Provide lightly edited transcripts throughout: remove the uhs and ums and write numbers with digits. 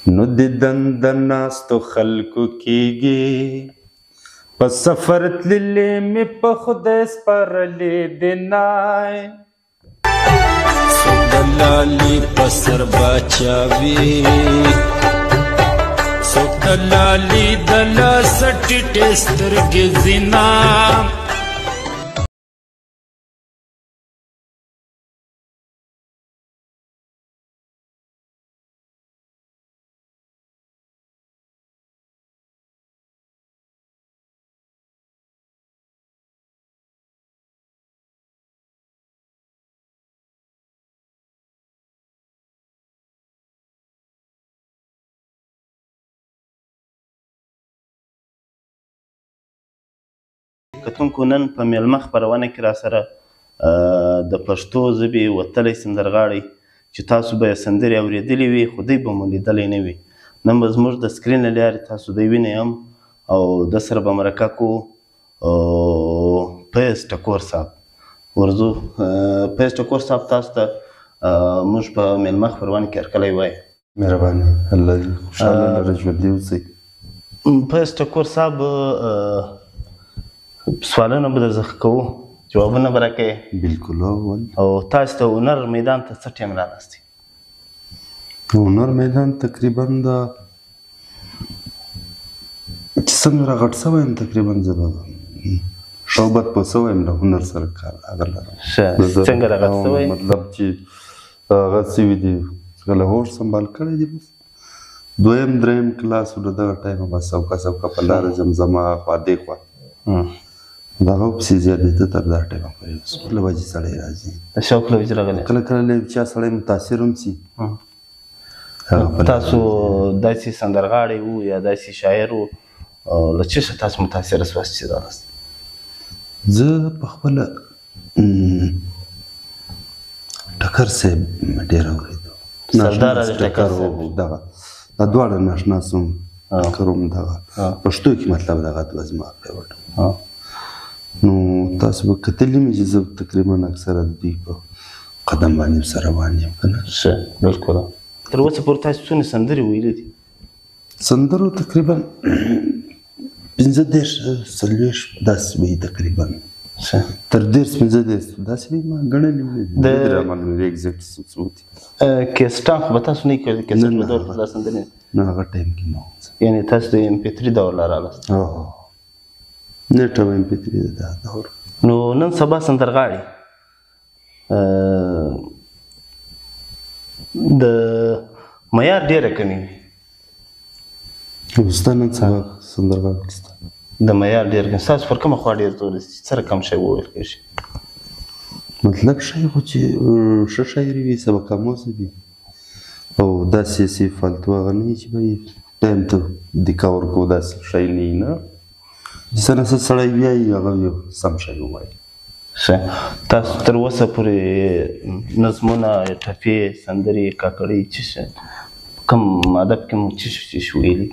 نو دیدن د ناستو خلکو کېږي په سفر تللې مې په خدای سپارلې د نای څوک د لالي په سر باچا وي څوک د لالي د لاسه ټیټې سترګې زینا کتونکو نن په میلمه خپرونه کې راسره د پښتو ژبې وتلی سندرغاړی چې تاسو به یې سندرې اورېدلې وي خو دوی به مو لیدلی نه وي نن به زموږ د سکرین له لارې تاسو دوی وینئ هم او ده سره به مرکه کوو فیض ټکور صاحب ورځو فیض ټکور صاحب تاسو ته موږ په میلمه خپرونه کې هرکلی وایو مهرباني الله دې خوشحاله لره ژوندي اوسئ فیض ټکور صاحب سوالونه به در څخه کوو جوابونه به راکوې بلکل او تاسو ته هنر میدان ته څه ټایم راناستئ هنر میدان تقریبا دا چې څنګه راغټ شوی یم تقریبا زه به شوبت په شوی یم له هنر سره کار هغه لرم څنګه راغټ شوی مطلب چې هغه شوي دي له هوش سنبال کړی دي بس دویم دریم کلاس له دغه ټایمه بس سوکه سوکه په لاره زمزمه خوا دې خوا دغه پسې زیاتېده تر دا ټایمه پورې اوس له وجې سړی راځي د شوق له وجې راغلی کله کله له چا سړی متاثر هم شي تاسو داسې سندرغاړی وو یا داسې شاعر وو له څه څه تاسو متاثره سواست چې راغلاست زه پخپله ټکر صاحب ډېر اورېدو سردار علي ټکر صاحب دغه دا دواړه ناشنا شوم ټکر هم دغه پښتو کې مطلب دغه دوه زما فیورټ نو تاسو به کتلي مې چې زه تقریبا اکثره د دوی په قدم باندې ورسره روان یم که نه ښه بلکل تر اوسه پورې تاسو څونه سندرې ویلې دي سندرو تقریبا 15 څلوېښت داسې به وي تقریبا تر 10 15 داسې به ما ګڼلې نه دي رامعلومې دي اګزیکټ څه دي کیسټان خو به تاسو نه یې کړی کیسټ په دور کې دا سندرې نه هغه ټایم کې نه یعنې تاسو د MP3 دور لا راغلاست نیټه به MP3 دا دور نو نن سبا سندرغاړي د معیار ډېره کمې وي ستا نن سبا سندرغاړي شته د معیار ډېر کم ستاسو پر کومه خوا ډېر زور دی چې څه رقم شی وویل کېږي مطلب شی خو چې ښه شاعري وي سبق آموزه وي او داسې سي فالتو هغه نه وي چې به ټایم ته دیکا ورکوو داسې شی نه وي نه چې څه نه څه سړی وایي هغه یو سم شی ووایي ښه تاسو تر اوسه پورې نظمونه ټپې سندرې کاکړۍ څه شی کوم ادب کې مو څه شي ویلي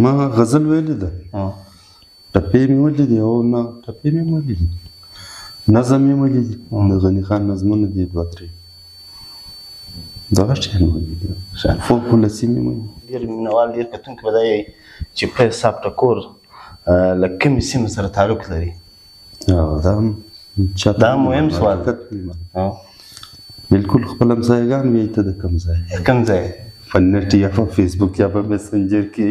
ما غزل ویلې ده ټپې مې ویلې دي او نه ټپې مې ویلې دي نظم مې ویلې دي د غني خان نظمونه دي 2 3 دغه شیان مې ویلي دي فوق ولسي مې ویلي ډېر مینوال ډېر کتونکي به دا وایي چې فیض صاحب ټکور له کومې سیمې سره تعلق لري دا مهم سوال بلکل خپل همسایګان وایي ته د کوم ځای کوم ځای په نیټ یا په فیسبوک یا په میسنجر کې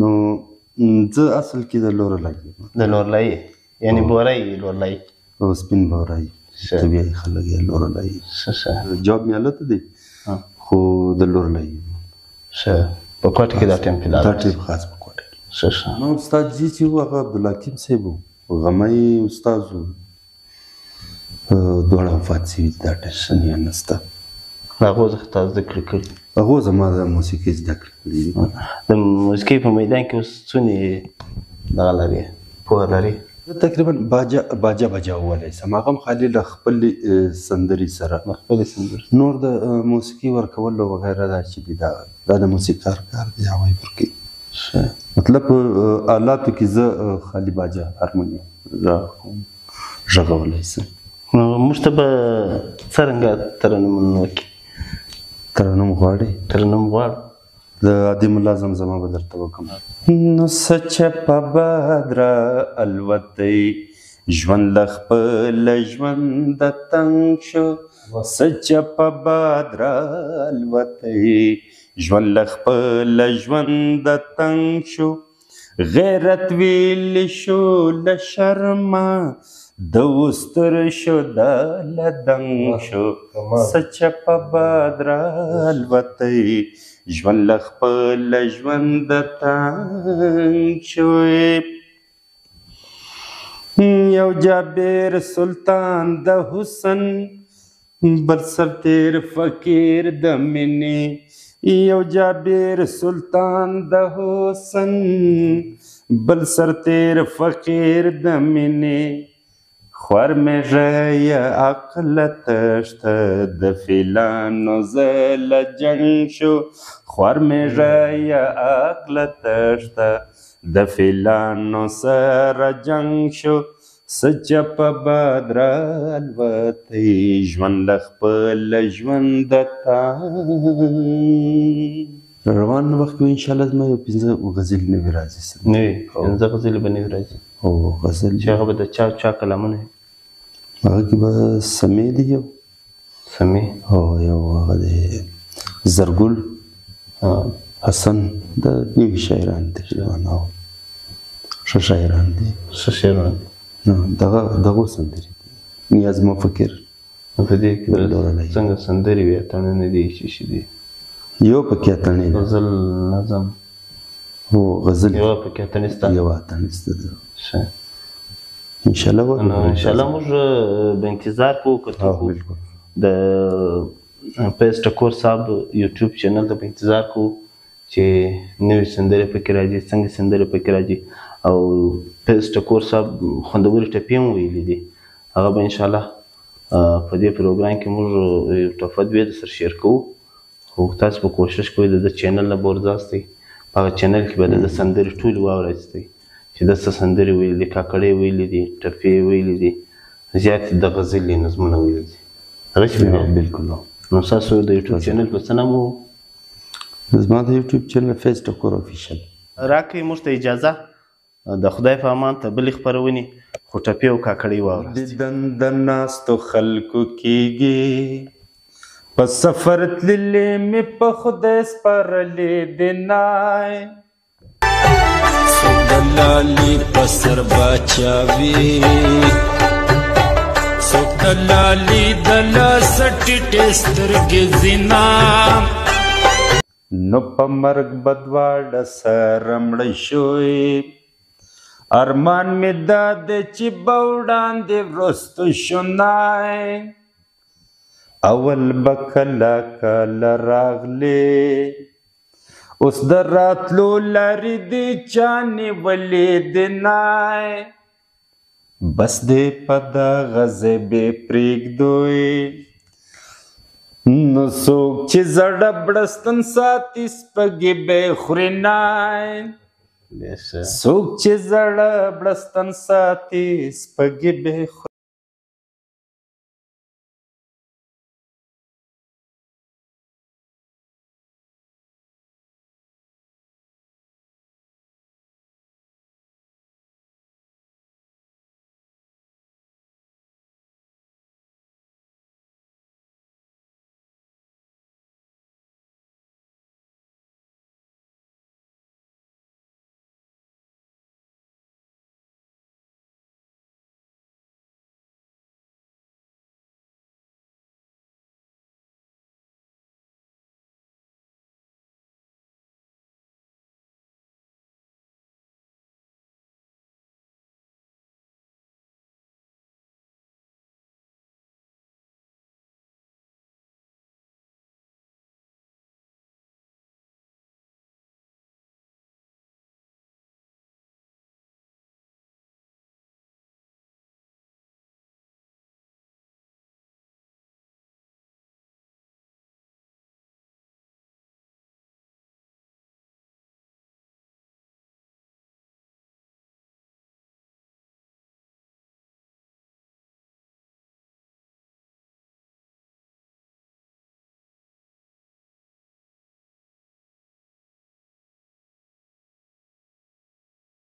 نو زه اصل کې د لورلای د لورلای یعنی بورای لورلای او سپین بورای طبیعي خلک یې لورلای جواب مې هلته دی خو د لورلای ښه په کوټه کې دا ټایم کې دا ټایم خاص په کوټه کې ښه نو استاد جي چې و هغه عبدالحکیم صاحب و غمی استاد و دواړه وفات شوي دي دا ټینشن یې نشته هغو څخه تاسو زده کړې کړي هغو زما د موسیقي زده کړې کړي دي د موسیقۍ په میدان کې اوس څونې دغه لري پوهه لري زه تقریبا باجه وویلی سم هغه هم خالي له خپلې سندرې سره نور د موسیقي ورکول وغیره دا چې دي دا د موسیقار کار دی هغه یې ورکوي مطلب آلاتو کې زه خالي باجه هارمونیم غږولی سم نو موږ ته به څرنګه ترنمونه وکړي ترنم غواړې؟ ترنم غواړم. د عادي ملا زمزمه به درته وکړم. نو څه چپه باد را الوتی ژوند له خپله ژونده تنګ شو، څه چپه باد را الوتی ژوند له خپله ژونده تنګ شو، غیرت ویلی شو له شرمه د وستر شو دا له دنګ شو، څه چپه باد را الوتی ژوند له خپله ژونده تنګ شو. یو جابر سلطان د حسن بل سرتیر فقیر د مینې، یو جابر سلطان د حسن بل سرتیر فقیر د مینې، خوار میږه یا عقل تشته د فیلانو زله جنګ شو، خوار میږه یا عقل تشته د فیلانو سره جنګ شو، څه چپه باد را الوتی ژوند له خپله ژونده تنګ. روان وخت کې انشاءالله زما یو 5 غزلې نوې راځي. نوې 5 غزلې به نوې راځي. او غزل چې هغه به د چا کلامونه وي؟ هغه کې به سمې دي، یو سمې او یو هغه د زرګل حسن د نوي شاعران دي، ښه شاعران دي، ښه شاعران دي. دغه سندرې دي. نیاز مفکر په دې کې څنګه سندرې وي، اتڼونه دي، شي دي؟ یو پکې اتڼې ده، غزل نظم هو غزل یو پکې اتڼسته، یو اتڼسته ده. ښه انشاءالله موږ به انتظار کوو که څوک د فیض ټکور صاحب یوټیوب چینل ته به انتظار کوو چې نوې سندرې پکې راځي، څنګه سندرې پکې راځي. او فیض ټکور صاحب خوندورې ټپې هم ویلي دي، هغه به انشاءالله په دې پروګرام کې موږ یو ټپه دوې درسره شیر کوو. خو تاسو به کوشش کوئ د ده چینل نه بورځاستئ، په هغه چینل کې به د ده سندرې ټولې واورئ چې ده څه سندرې ویلي دي، کاکړۍ ویلي دي، ټپې ویلي دي، زیات د غزلې نظمونه ویلي دي. هغه چې بلکل. نو ستاسو د یوټیوب چینل په څه نام و؟ زما د یوټیوب چینل فیض ټکور افیشل. راکئ موږ ته اجازه د خدای په امان ته بلې خپرونې خو ټپې او کاکړۍ واوراست. دیدن د ناستو خلکو کېږي، په سفر تللې مې په خدای سپارلې دینای، څوک د لالي په سر باچا وي، څوک د لالي د لاسه ټیټې سترګې زینا، نو په مرګ به دواړه سره مړه شوی، ارمان مې دا دی چې به وړاندې وروستو شونای، اول به کله کله راغلې اوس د راتلو لارې دې چا نیولې دینای، بس دې په دغه ځای بې پرېږدوی، نو څوک چې زړه بړستن ساتي سپږې به یې خوري نای، څوک چې زړه بړستن ساتي سپږې به یې خوري.